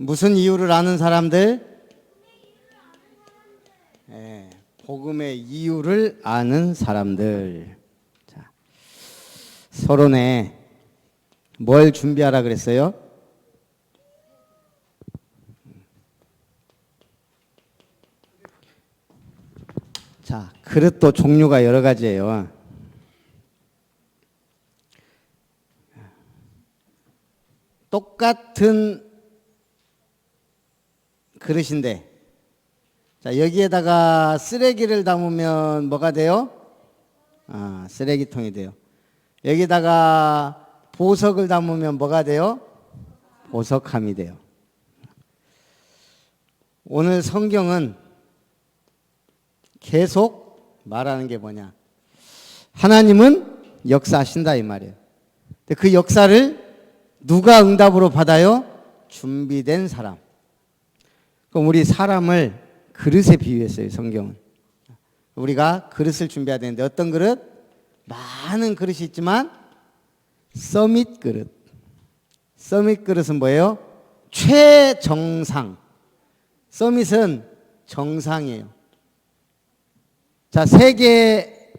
무슨 이유를 아는 사람들? 네, 복음의 이유를 아는 사람들. 자, 서론에 뭘 준비하라 그랬어요? 자, 그릇도 종류가 여러 가지예요. 똑같은 그릇인데, 자, 여기에다가 쓰레기를 담으면 뭐가 돼요? 쓰레기통이 돼요. 여기다가 보석을 담으면 뭐가 돼요? 보석함이 돼요. 오늘 성경은 계속 말하는 게 뭐냐? 하나님은 역사하신다 이 말이에요. 근데 그 역사를 누가 응답으로 받아요? 준비된 사람. 그럼 우리 사람을 그릇에 비유했어요, 성경은. 우리가 그릇을 준비해야 되는데 어떤 그릇? 많은 그릇이 있지만 서밋 그릇. 서밋 그릇은 뭐예요? 최정상. 서밋은 정상이에요. 자, 세계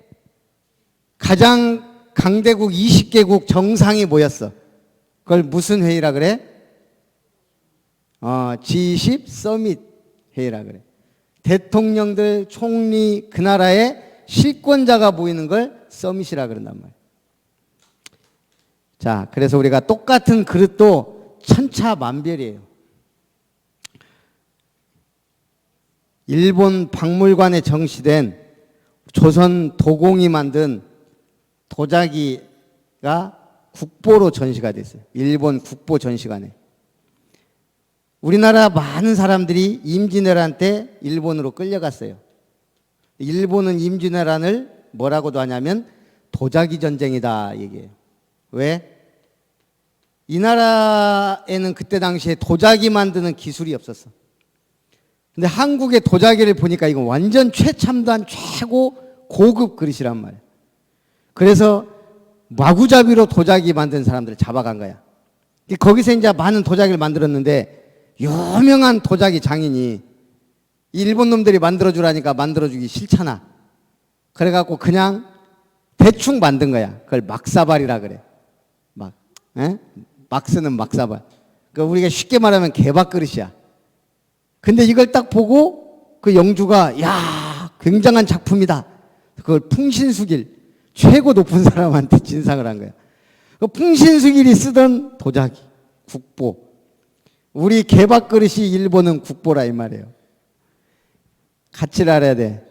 가장 강대국 20개국 정상이 모였어. 그걸 무슨 회의라 그래? G20 서밋 회의라 그래. 대통령들, 총리, 그 나라의 실권자가 모이는 걸 서밋이라 그런단 말이에요. 자, 그래서 우리가 똑같은 그릇도 천차만별이에요. 일본 박물관에 정시된 조선 도공이 만든 도자기가 국보로 전시가 됐어요. 일본 국보 전시관에. 우리나라 많은 사람들이 임진왜란 때 일본으로 끌려갔어요. 일본은 임진왜란을 뭐라고도 하냐면 도자기 전쟁이다 얘기해요. 왜? 이 나라에는 그때 당시에 도자기 만드는 기술이 없었어. 근데 한국의 도자기를 보니까 이건 완전 최첨단 최고 고급 그릇이란 말이에요. 그래서 마구잡이로 도자기 만든 사람들을 잡아간 거야. 거기서 이제 많은 도자기를 만들었는데 유명한 도자기 장인이 일본 놈들이 만들어주라니까 만들어주기 싫잖아. 그래갖고 그냥 대충 만든 거야. 그걸 막사발이라 그래. 막 쓰는 막사발. 그러니까 우리가 쉽게 말하면 개밥그릇이야. 근데 이걸 딱 보고 그 영주가 야, 굉장한 작품이다. 그걸 풍신수길 최고 높은 사람한테 진상을 한 거야. 그 풍신수길이 쓰던 도자기, 국보. 우리 개밥그릇이 일본은 국보라 이 말이에요. 가치를 알아야 돼.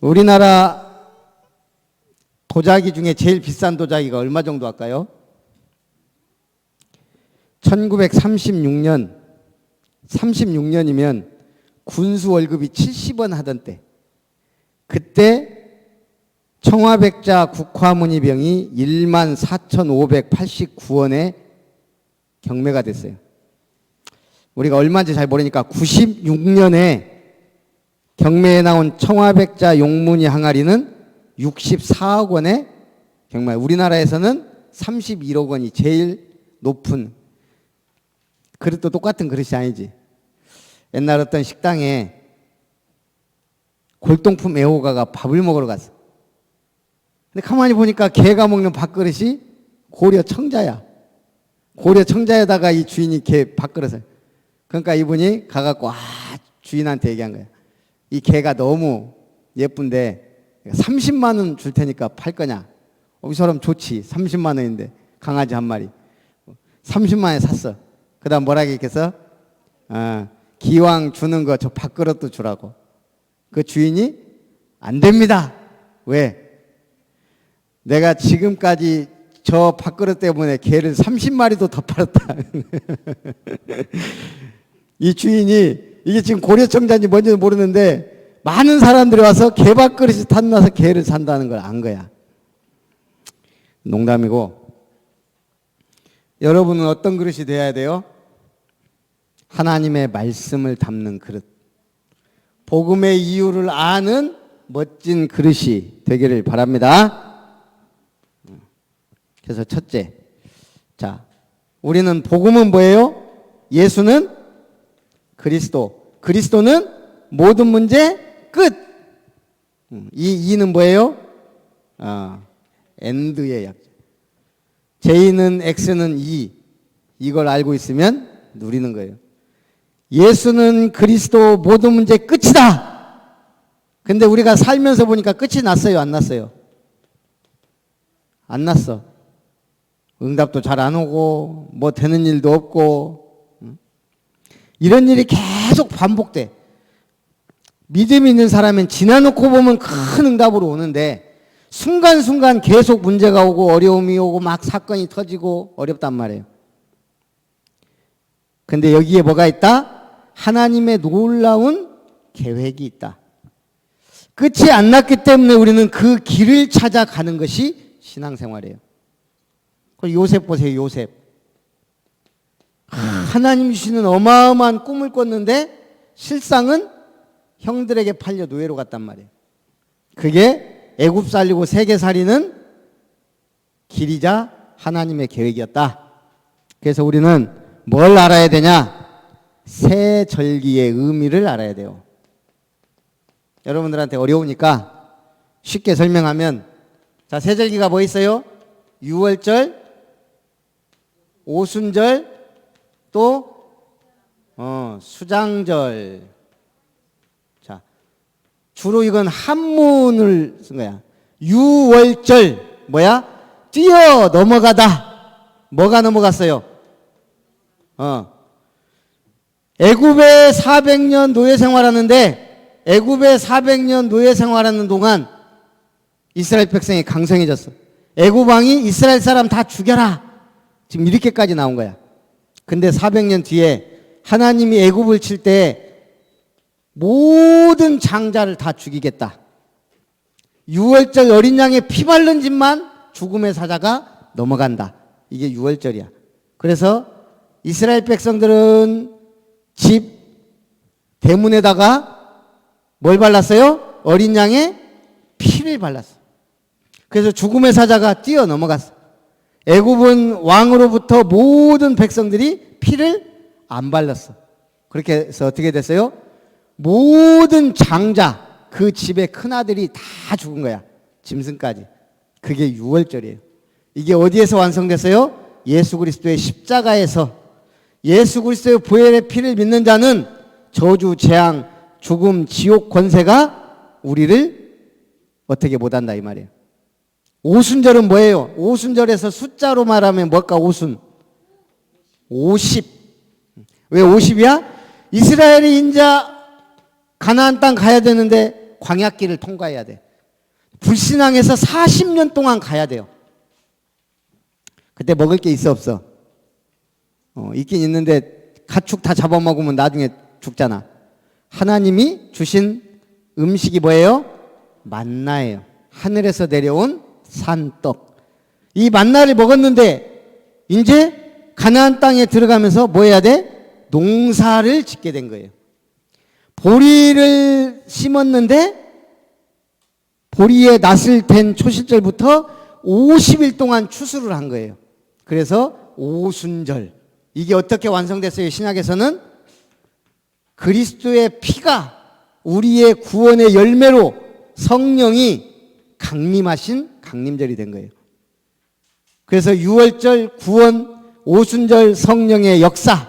우리나라 도자기 중에 제일 비싼 도자기가 얼마 정도 할까요? 1936년 36년이면 군수 월급이 70원 하던 때, 그때 청화백자 국화무늬병이 14,589원에 경매가 됐어요. 우리가 얼마인지 잘 모르니까 96년에 경매에 나온 청화백자 용무늬 항아리는 64억 원에 경매. 우리나라에서는 31억 원이 제일 높은. 그릇도 똑같은 그릇이 아니지. 옛날 어떤 식당에 골동품 애호가가 밥을 먹으러 갔어. 근데 가만히 보니까 개가 먹는 밥그릇이 고려 청자야. 고려 청자에다가 이 주인이 개 밥그릇을. 그러니까 이분이 가갖고 주인한테 얘기한 거야. 이 개가 너무 예쁜데 30만 원 줄 테니까 팔 거냐? 이 사람 좋지. 30만 원인데 강아지 한 마리. 30만 원에 샀어. 그 다음 뭐라 했겠어? 기왕 주는 거 저 밥그릇도 주라고. 그 주인이 안 됩니다. 왜? 내가 지금까지 저 밥그릇 때문에 개를 30마리도 더 팔았다. 이 주인이 이게 지금 고려청자인지 뭔지는 모르는데 많은 사람들이 와서 개밥그릇이 탐나서 개를 산다는 걸 안 거야. 농담이고, 여러분은 어떤 그릇이 되어야 돼요? 하나님의 말씀을 담는 그릇. 복음의 이유를 아는 멋진 그릇이 되기를 바랍니다. 그래서 첫째, 자, 우리는 복음은 뭐예요? 예수는 그리스도. 그리스도는 모든 문제 끝. 이 이는 뭐예요? 엔드의 약자. J는 X는 이. 이걸 알고 있으면 누리는 거예요. 예수는 그리스도 모든 문제 끝이다. 근데 우리가 살면서 보니까 끝이 났어요, 안 났어요? 안 났어. 응답도 잘 안 오고 뭐 되는 일도 없고 이런 일이 계속 반복돼. 믿음이 있는 사람은 지나놓고 보면 큰 응답으로 오는데 순간순간 계속 문제가 오고 어려움이 오고 막 사건이 터지고 어렵단 말이에요. 근데 여기에 뭐가 있다? 하나님의 놀라운 계획이 있다. 끝이 안 났기 때문에 우리는 그 길을 찾아가는 것이 신앙생활이에요. 요셉 보세요, 요셉. 하나님 주시는 어마어마한 꿈을 꿨는데 실상은 형들에게 팔려 노예로 갔단 말이에요. 그게 애굽 살리고 세계 살리는 길이자 하나님의 계획이었다. 그래서 우리는 뭘 알아야 되냐? 새 절기의 의미를 알아야 돼요. 여러분들한테 어려우니까 쉽게 설명하면, 자, 새 절기가 뭐 있어요? 유월절, 오순절, 또 수장절. 자, 주로 이건 한문을 쓴 거야. 유월절 뭐야? 뛰어 넘어가다. 뭐가 넘어갔어요? 애굽에 400년 노예 생활하는데 애굽에 400년 노예 생활하는 동안 이스라엘 백성이 강성해졌어. 애굽 왕이 이스라엘 사람 다 죽여라. 지금 이렇게까지 나온 거야. 근데 400년 뒤에 하나님이 애굽을 칠 때 모든 장자를 다 죽이겠다. 유월절 어린 양의 피 바른 집만 죽음의 사자가 넘어간다. 이게 유월절이야. 그래서 이스라엘 백성들은 집 대문에다가 뭘 발랐어요? 어린 양의 피를 발랐어. 그래서 죽음의 사자가 뛰어 넘어갔어. 애굽은 왕으로부터 모든 백성들이 피를 안 발랐어. 그렇게 해서 어떻게 됐어요? 모든 장자, 그 집의 큰아들이 다 죽은 거야. 짐승까지. 그게 유월절이에요. 이게 어디에서 완성됐어요? 예수 그리스도의 십자가에서. 예수 그리스도의 보혈의 피를 믿는 자는 저주, 재앙, 죽음, 지옥 권세가 우리를 어떻게 못한다 이 말이에요. 오순절은 뭐예요? 오순절에서 숫자로 말하면 뭘까? 오순 50. 왜 50이야? 이스라엘이 인자 가나안 땅 가야 되는데 광야길을 통과해야 돼. 불신앙에서 40년 동안 가야 돼요. 그때 먹을 게 있어 없어? 있긴 있는데 가축 다 잡아먹으면 나중에 죽잖아. 하나님이 주신 음식이 뭐예요? 만나예요. 하늘에서 내려온 산떡. 이 만나를 먹었는데 이제 가나안 땅에 들어가면서 뭐 해야 돼? 농사를 짓게 된 거예요. 보리를 심었는데 보리에 낫을 댄 초실절부터 50일 동안 추수를 한 거예요. 그래서 오순절. 이게 어떻게 완성됐어요? 신약에서는 그리스도의 피가 우리의 구원의 열매로 성령이 강림하신 강림절이 된 거예요. 그래서 유월절, 구원, 오순절 성령의 역사.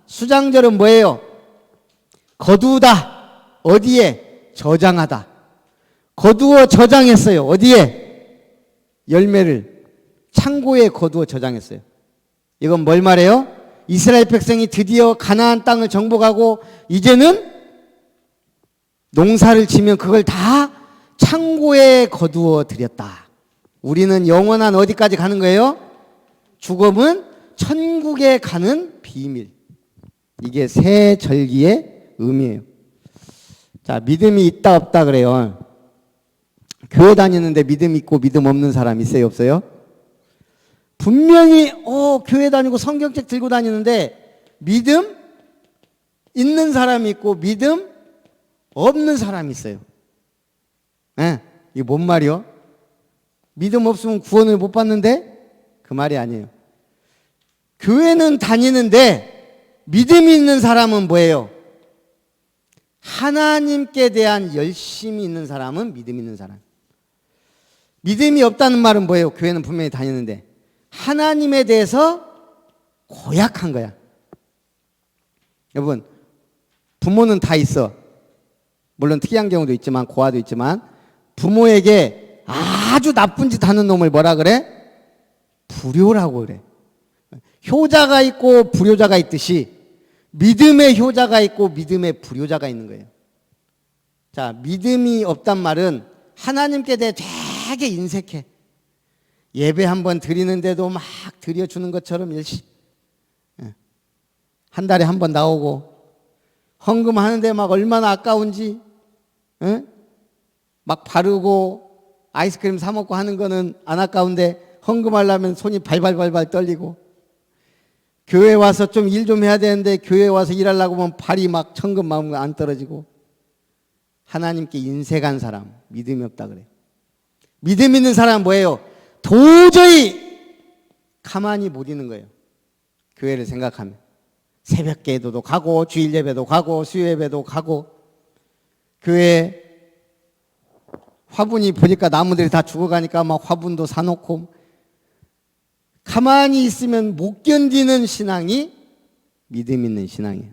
수장절은 뭐예요? 거두다. 어디에? 저장하다. 거두어 저장했어요. 어디에? 열매를 창고에 거두어 저장했어요. 이건 뭘 말해요? 이스라엘 백성이 드디어 가나안 땅을 정복하고 이제는 농사를 지면 그걸 다 창고에 거두어 드렸다. 우리는 영원한 어디까지 가는 거예요? 죽음은 천국에 가는 비밀. 이게 새 절기의 의미예요. 자, 믿음이 있다 없다 그래요. 교회 다니는데 믿음 있고 믿음 없는 사람 있어요 없어요? 분명히 교회 다니고 성경책 들고 다니는데 믿음 있는 사람이 있고 믿음 없는 사람이 있어요. 이게 뭔 말이요? 믿음 없으면 구원을 못 받는데? 그 말이 아니에요. 교회는 다니는데 믿음이 있는 사람은 뭐예요? 하나님께 대한 열심이 있는 사람은 믿음이 있는 사람. 믿음이 없다는 말은 뭐예요? 교회는 분명히 다니는데 하나님에 대해서 고약한 거야. 여러분, 부모는 다 있어. 물론 특이한 경우도 있지만 고아도 있지만 부모에게 아주 나쁜 짓 하는 놈을 뭐라 그래? 불효라고 그래. 효자가 있고 불효자가 있듯이 믿음의 효자가 있고 믿음의 불효자가 있는 거예요. 자, 믿음이 없단 말은 하나님께 대해 되게 인색해. 예배 한번 드리는데도 막 드려주는 것처럼 열심히 한 달에 한 번 나오고 헌금하는데 막 얼마나 아까운지 막 바르고 아이스크림 사 먹고 하는 거는 안 아까운데 헌금하려면 손이 발발발발 떨리고 교회 와서 좀 일 좀 해야 되는데 교회 와서 일하려고 하면 발이 막 천금 마음 안 떨어지고 하나님께 인색한 사람 믿음이 없다 그래요. 믿음 있는 사람은 뭐예요? 도저히 가만히 못 있는 거예요. 교회를 생각하면 새벽 기도도 가고 주일 예배도 가고 수요 예배도 가고 교회 화분이 보니까 나무들이 다 죽어가니까 막 화분도 사놓고 가만히 있으면 못 견디는 신앙이 믿음 있는 신앙이에요.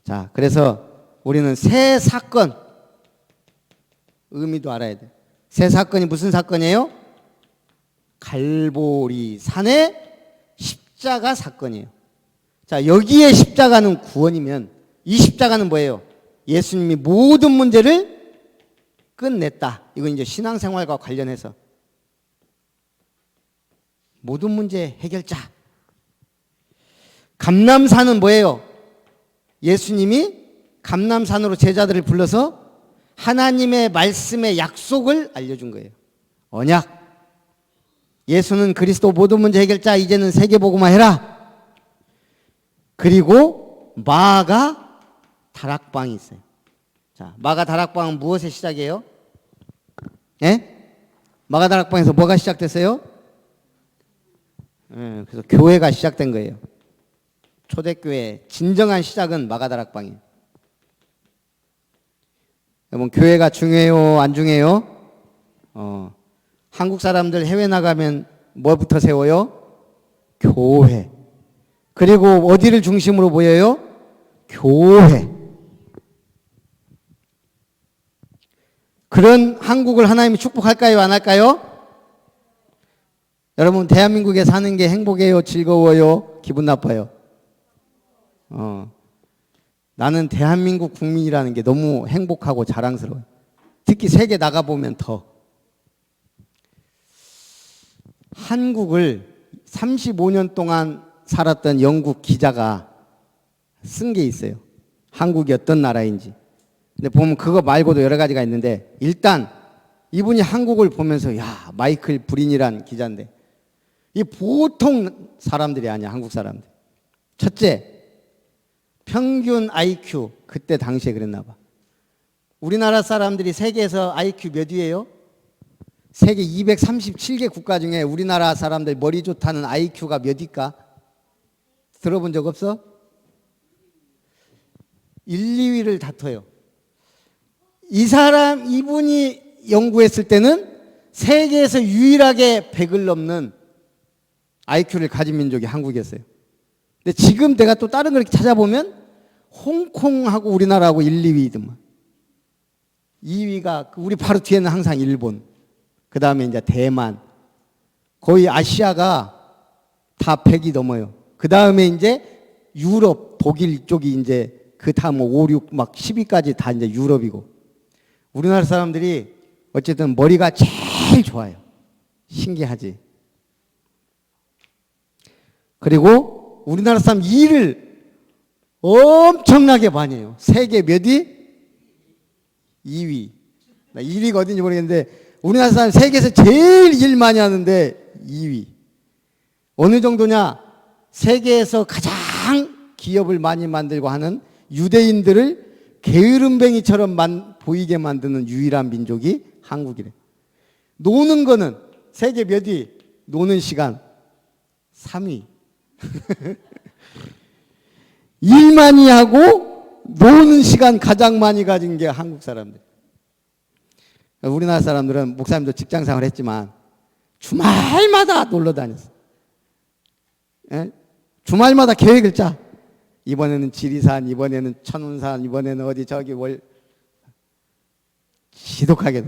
자, 그래서 우리는 새 사건 의미도 알아야 돼. 새 사건이 무슨 사건이에요? 갈보리 산의 십자가 사건이에요. 자, 여기에 십자가는 구원이면 이 십자가는 뭐예요? 예수님이 모든 문제를 끝냈다. 이건 이제 신앙생활과 관련해서 모든 문제 해결자. 감람산은 뭐예요? 예수님이 감람산으로 제자들을 불러서 하나님의 말씀의 약속을 알려준 거예요. 언약. 예수는 그리스도 모든 문제 해결자. 이제는 세계복음화 해라. 그리고 마가 다락방이 있어요. 자, 마가 다락방은 무엇의 시작이에요? 예? 마가 다락방에서 뭐가 시작됐어요? 그래서 교회가 시작된 거예요. 초대교회 진정한 시작은 마가 다락방이에요. 여러분, 교회가 중요해요? 안 중요해요? 한국 사람들 해외 나가면 뭐부터 세워요? 교회. 그리고 어디를 중심으로 보여요? 교회. 그런 한국을 하나님이 축복할까요? 안 할까요? 여러분, 대한민국에 사는 게 행복해요? 즐거워요? 기분 나빠요? 나는 대한민국 국민이라는 게 너무 행복하고 자랑스러워요. 특히 세계 나가보면 더. 한국을 35년 동안 살았던 영국 기자가 쓴 게 있어요. 한국이 어떤 나라인지. 근데 보면 그거 말고도 여러 가지가 있는데 일단 이분이 한국을 보면서 야, 마이클 브린이란 기자인데 이 보통 사람들이 아니야. 한국 사람들. 첫째, 평균 IQ 그때 당시에 그랬나 봐. 우리나라 사람들이 세계에서 IQ 몇 위예요? 세계 237개 국가 중에 우리나라 사람들 머리 좋다는 IQ가 몇 위일까? 들어본 적 없어? 1, 2위를 다퉈요. 이분이 연구했을 때는 세계에서 유일하게 100을 넘는 IQ를 가진 민족이 한국이었어요. 근데 지금 내가 또 다른 걸 이렇게 찾아보면 홍콩하고 우리나라하고 1, 2위더만. 2위가 우리 바로 뒤에는 항상 일본. 그 다음에 이제 대만. 거의 아시아가 다 100이 넘어요. 그 다음에 이제 유럽, 독일 쪽이 이제 그 다음 5, 6, 막 10위까지 다 이제 유럽이고. 우리나라 사람들이 어쨌든 머리가 제일 좋아요. 신기하지. 그리고 우리나라 사람 일을 엄청나게 많이 해요. 세계 몇 위? 2위. 나 1위가 어딘지 모르겠는데 우리나라 사람 세계에서 제일 일 많이 하는데 2위. 어느 정도냐? 세계에서 가장 기업을 많이 만들고 하는 유대인들을 게으름뱅이처럼 보이게 만드는 유일한 민족이 한국이래. 노는 거는 세계 몇 위? 노는 시간 3위. 일 많이 하고 노는 시간 가장 많이 가진 게 한국 사람들. 우리나라 사람들은 목사님도 직장생활 했지만 주말마다 놀러 다녔어. 예? 주말마다 계획을 짜. 이번에는 지리산, 이번에는 천운산, 이번에는 어디 저기 월 지독하게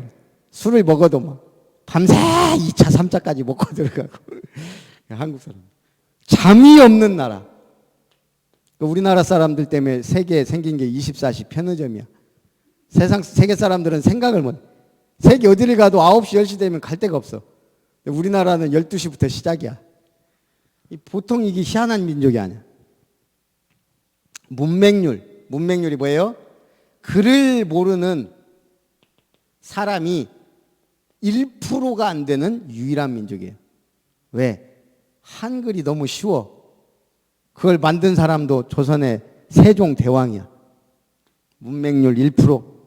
술을 먹어도 막 밤새 2차, 3차까지 먹고 들어가고. 한국 사람. 잠이 없는 나라. 우리나라 사람들 때문에 세계에 생긴 게 24시 편의점이야. 세계 사람들은 생각을 못 해. 세계 어디를 가도 9시, 10시 되면 갈 데가 없어. 우리나라는 12시부터 시작이야. 보통 이게 희한한 민족이 아니야. 문맹률이 뭐예요? 글을 모르는 사람이 1%가 안 되는 유일한 민족이에요. 왜? 한글이 너무 쉬워. 그걸 만든 사람도 조선의 세종대왕이야. 문맹률 1%.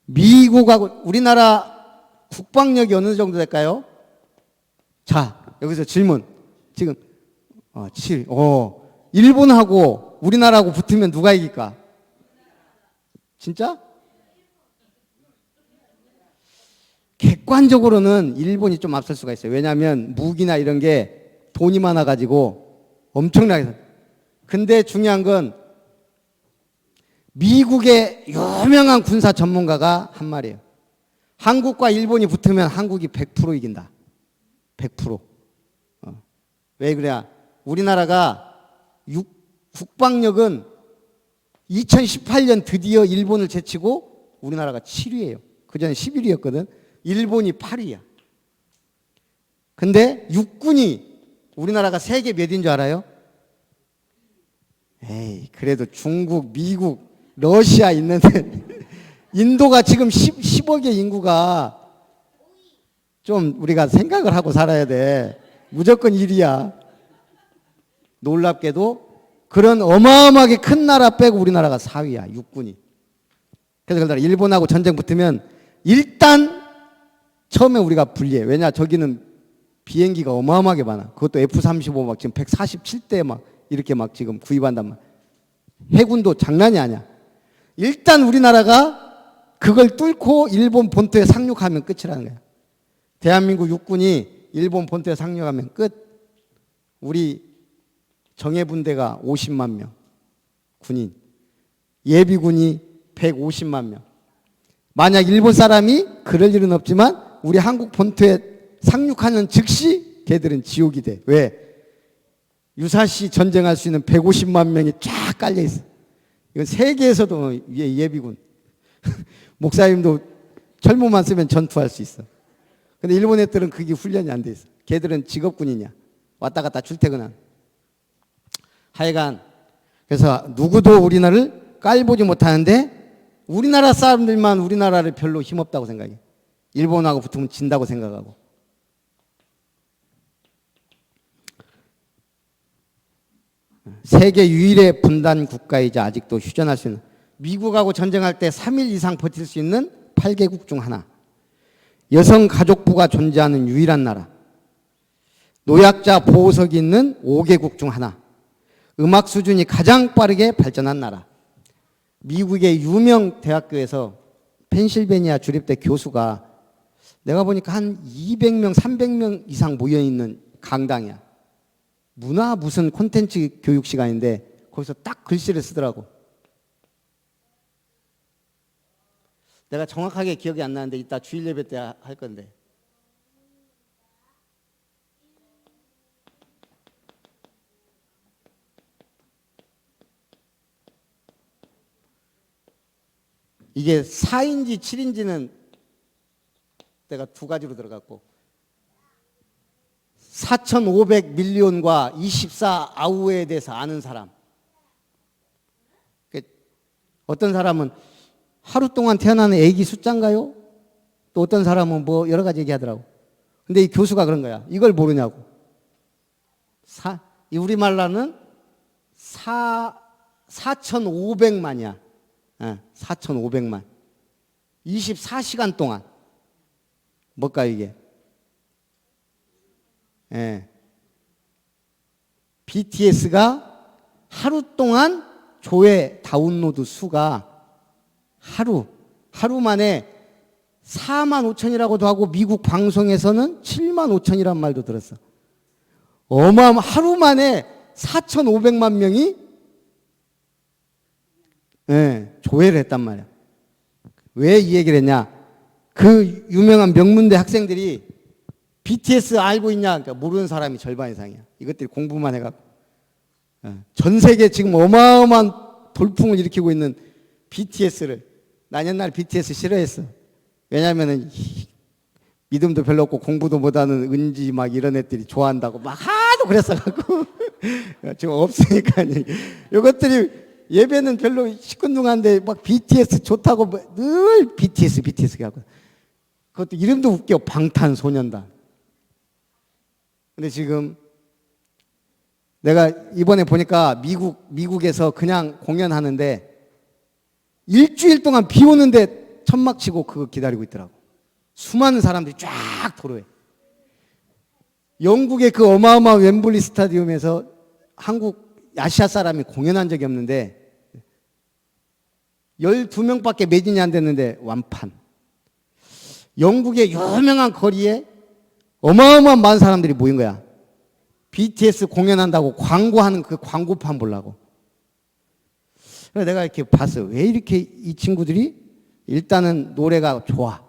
미국하고 우리나라 국방력이 어느 정도 될까요? 자, 여기서 질문. 지금 7. 일본하고 우리나라하고 붙으면 누가 이길까? 진짜? 객관적으로는 일본이 좀 앞설 수가 있어요. 왜냐하면 무기나 이런 게 돈이 많아가지고 엄청나게. 근데 중요한 건 미국의 유명한 군사 전문가가 한 말이에요. 한국과 일본이 붙으면 한국이 100% 이긴다. 100%. 왜 그래야? 우리나라가 국방력은 2018년 드디어 일본을 제치고 우리나라가 7위예요. 그전에 11위였거든. 일본이 8위야. 근데 육군이 우리나라가 세계 몇인 줄 알아요? 에이, 그래도 중국, 미국, 러시아 있는데 인도가 지금 10억의 인구가 좀 우리가 생각을 하고 살아야 돼. 무조건 1위야. 놀랍게도 그런 어마어마하게 큰 나라 빼고 우리나라가 4위야. 육군이. 그래서 일본하고 전쟁 붙으면 일단 처음에 우리가 불리해. 왜냐? 저기는 비행기가 어마어마하게 많아. 그것도 F-35 막 지금 147대 막 이렇게 막 지금 구입한단 말이야. 해군도 장난이 아니야. 일단 우리나라가 그걸 뚫고 일본 본토에 상륙하면 끝이라는 거야. 대한민국 육군이 일본 본토에 상륙하면 끝. 우리 정예분대가 50만 명 군인, 예비군이 150만 명. 만약 일본 사람이 그럴 일은 없지만 우리 한국 본토에 상륙하는 즉시 걔들은 지옥이 돼. 왜? 유사시 전쟁할 수 있는 150만 명이 쫙 깔려 있어. 이건 세계에서도 예비군. 목사님도 철모만 쓰면 전투할 수 있어. 근데 일본 애들은 그게 훈련이 안 돼 있어. 걔들은 직업군이냐. 왔다 갔다 출퇴근한. 하여간 그래서 누구도 우리나라를 깔보지 못하는데 우리나라 사람들만 우리나라를 별로 힘없다고 생각해. 일본하고 붙으면 진다고 생각하고. 세계 유일의 분단 국가이자 아직도 휴전할 수 있는, 미국하고 전쟁할 때 3일 이상 버틸 수 있는 8개국 중 하나, 여성가족부가 존재하는 유일한 나라, 노약자 보호석이 있는 5개국 중 하나, 음악 수준이 가장 빠르게 발전한 나라. 미국의 유명 대학교에서 펜실베니아 주립대 교수가 내가 보니까 한 200명, 300명 이상 모여있는 강당이야. 문화 무슨 콘텐츠 교육 시간인데 거기서 딱 글씨를 쓰더라고. 내가 정확하게 기억이 안 나는데 이따 주일 예배 때 할 건데. 이게 4인지 7인지는 내가 두 가지로 들어갔고 4,500밀리언과 24아우에 대해서 아는 사람. 어떤 사람은 하루 동안 태어나는 애기 숫자인가요? 또 어떤 사람은 뭐 여러 가지 얘기하더라고. 근데 이 교수가 그런 거야. 이걸 모르냐고. 우리말로는 4,500만이야. 4,500만. 24시간 동안. 뭘까 이게? BTS가 하루 동안 조회 다운로드 수가 하루 만에 4만 5천이라고도 하고 미국 방송에서는 7만 5천이란 말도 들었어. 하루 만에 4,500만 명이 조회를 했단 말이야. 왜 이 얘기를 했냐? 그 유명한 명문대 학생들이 BTS 알고 있냐? 그러니까 모르는 사람이 절반 이상이야. 이것들이 공부만 해갖고. 전 세계 지금 어마어마한 돌풍을 일으키고 있는 BTS를. 난 옛날 BTS 싫어했어. 왜냐면은 믿음도 별로 없고 공부도 못하는 은지 막 이런 애들이 좋아한다고 막 하도 그랬어갖고 지금 없으니까 이것들이 예배는 별로 시큰둥한데 막 BTS 좋다고 늘 BTS 하고 그것도 이름도 웃겨. 방탄소년단. 근데 지금 내가 이번에 보니까 미국에서 그냥 공연하는데 일주일 동안 비 오는데 천막 치고 그거 기다리고 있더라고. 수많은 사람들이 쫙 도로에. 영국의 그 어마어마한 웸블리 스타디움에서 한국 아시아 사람이 공연한 적이 없는데 12명밖에 매진이 안 됐는데 완판. 영국의 유명한 거리에 어마어마한 많은 사람들이 모인 거야. BTS 공연한다고 광고하는 그 광고판 보려고. 그래서 내가 이렇게 봤어. 왜 이렇게 이 친구들이 일단은 노래가 좋아.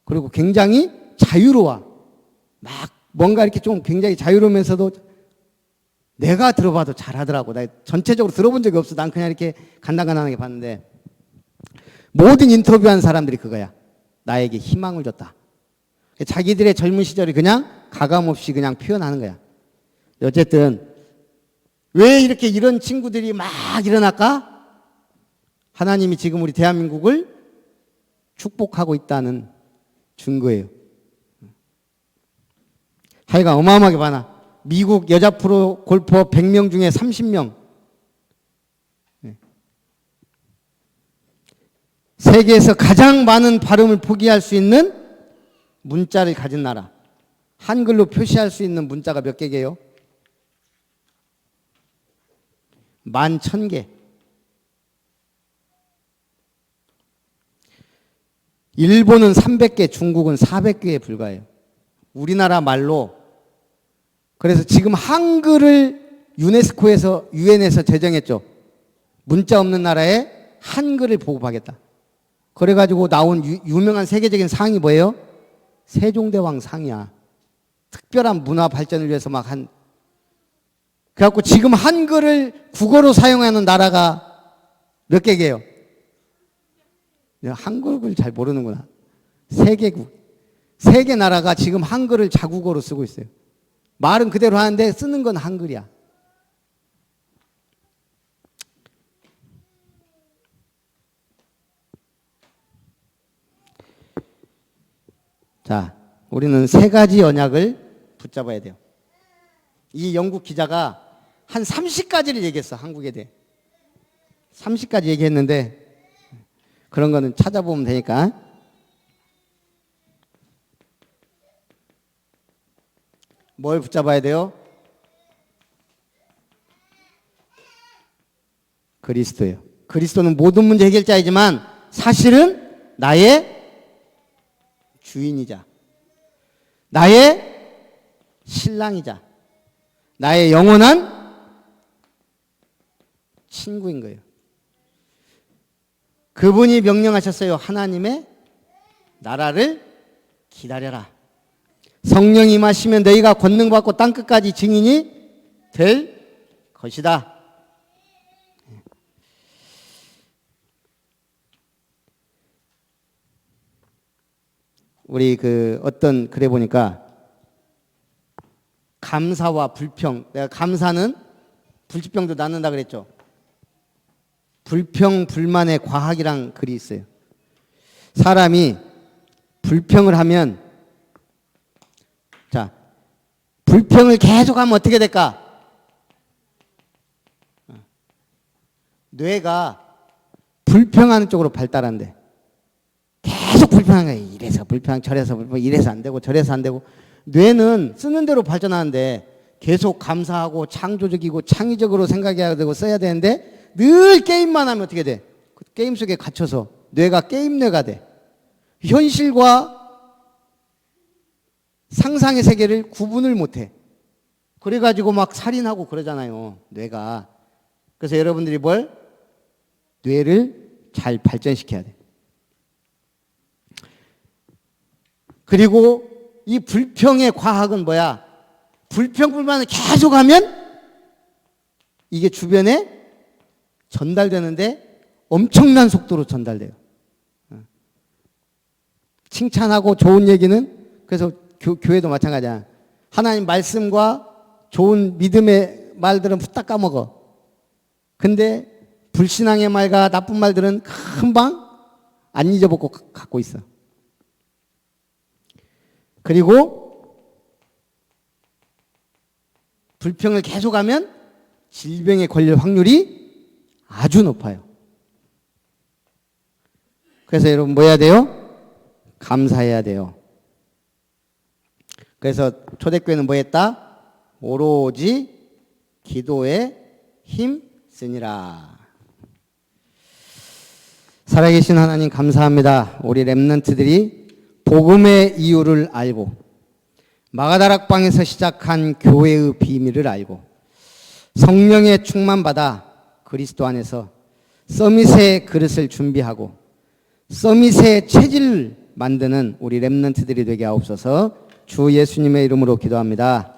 그리고 굉장히 자유로워. 막 뭔가 이렇게 좀 굉장히 자유로우면서도 내가 들어봐도 잘하더라고. 나 전체적으로 들어본 적이 없어. 난 그냥 이렇게 간단하게 봤는데 모든 인터뷰한 사람들이 그거야. 나에게 희망을 줬다. 자기들의 젊은 시절이 그냥 가감없이 그냥 표현하는 거야. 어쨌든 왜 이렇게 이런 친구들이 막 일어날까? 하나님이 지금 우리 대한민국을 축복하고 있다는 증거예요. 하여간 어마어마하게 많아. 미국 여자 프로 골퍼 100명 중에 30명. 세계에서 가장 많은 발음을 포기할 수 있는 문자를 가진 나라. 한글로 표시할 수 있는 문자가 몇 개게요? 11,000개. 일본은 300개, 중국은 400개에 불과해요. 우리나라 말로. 그래서 지금 한글을 유네스코에서, 유엔에서 제정했죠. 문자 없는 나라에 한글을 보급하겠다. 그래가지고 나온 유명한 세계적인 상이 뭐예요? 세종대왕 상이야. 특별한 문화 발전을 위해서 막 한. 그래갖고 지금 한글을 국어로 사용하는 나라가 몇 개게요? 한국을 잘 모르는구나. 3개국. 3개 나라가 지금 한글을 자국어로 쓰고 있어요. 말은 그대로 하는데 쓰는 건 한글이야. 자, 우리는 3가지 언약을 붙잡아야 돼요. 이 영국 기자가 한 30가지를 얘기했어, 한국에 대해. 30가지 얘기했는데 그런 거는 찾아보면 되니까. 뭘 붙잡아야 돼요? 그리스도예요. 그리스도는 모든 문제 해결자이지만 사실은 나의 주인이자 나의 신랑이자 나의 영원한 친구인 거예요. 그분이 명령하셨어요. 하나님의 나라를 기다려라. 성령이 임하시면 너희가 권능받고 땅끝까지 증인이 될 것이다. 우리 그 어떤 글에 보니까 감사와 불평, 내가 감사는 불치병도 낫는다 그랬죠. 불평, 불만의 과학이란 글이 있어요. 사람이 불평을 하면, 자, 불평을 계속하면 어떻게 될까? 뇌가 불평하는 쪽으로 발달한대. 계속 불평하는 거야. 이래서 불평, 저래서 불평, 이래서 안 되고 저래서 안 되고. 뇌는 쓰는 대로 발전하는데 계속 감사하고 창조적이고 창의적으로 생각해야 되고 써야 되는데 늘 게임만 하면 어떻게 돼? 그 게임 속에 갇혀서 뇌가 게임 뇌가 돼. 현실과 상상의 세계를 구분을 못해. 그래가지고 막 살인하고 그러잖아요, 뇌가. 그래서 여러분들이 뭘? 뇌를 잘 발전시켜야 돼. 그리고 이 불평의 과학은 뭐야? 불평불만을 계속하면 이게 주변에 전달되는데 엄청난 속도로 전달돼요. 칭찬하고 좋은 얘기는, 그래서 교회도 마찬가지야. 하나님 말씀과 좋은 믿음의 말들은 후딱 까먹어. 근데 불신앙의 말과 나쁜 말들은 금방 안 잊어먹고 갖고 있어. 그리고 불평을 계속하면 질병에 걸릴 확률이 아주 높아요. 그래서 여러분 뭐 해야 돼요? 감사해야 돼요. 그래서 초대교회는 뭐 했다? 오로지 기도에 힘 쓰니라. 살아계신 하나님 감사합니다. 우리 렘넌트들이 복음의 이유를 알고 마가다락방에서 시작한 교회의 비밀을 알고 성령의 충만받아 그리스도 안에서 서밋의 그릇을 준비하고 서밋의 체질을 만드는 우리 렘넌트들이 되게 하옵소서. 주 예수님의 이름으로 기도합니다.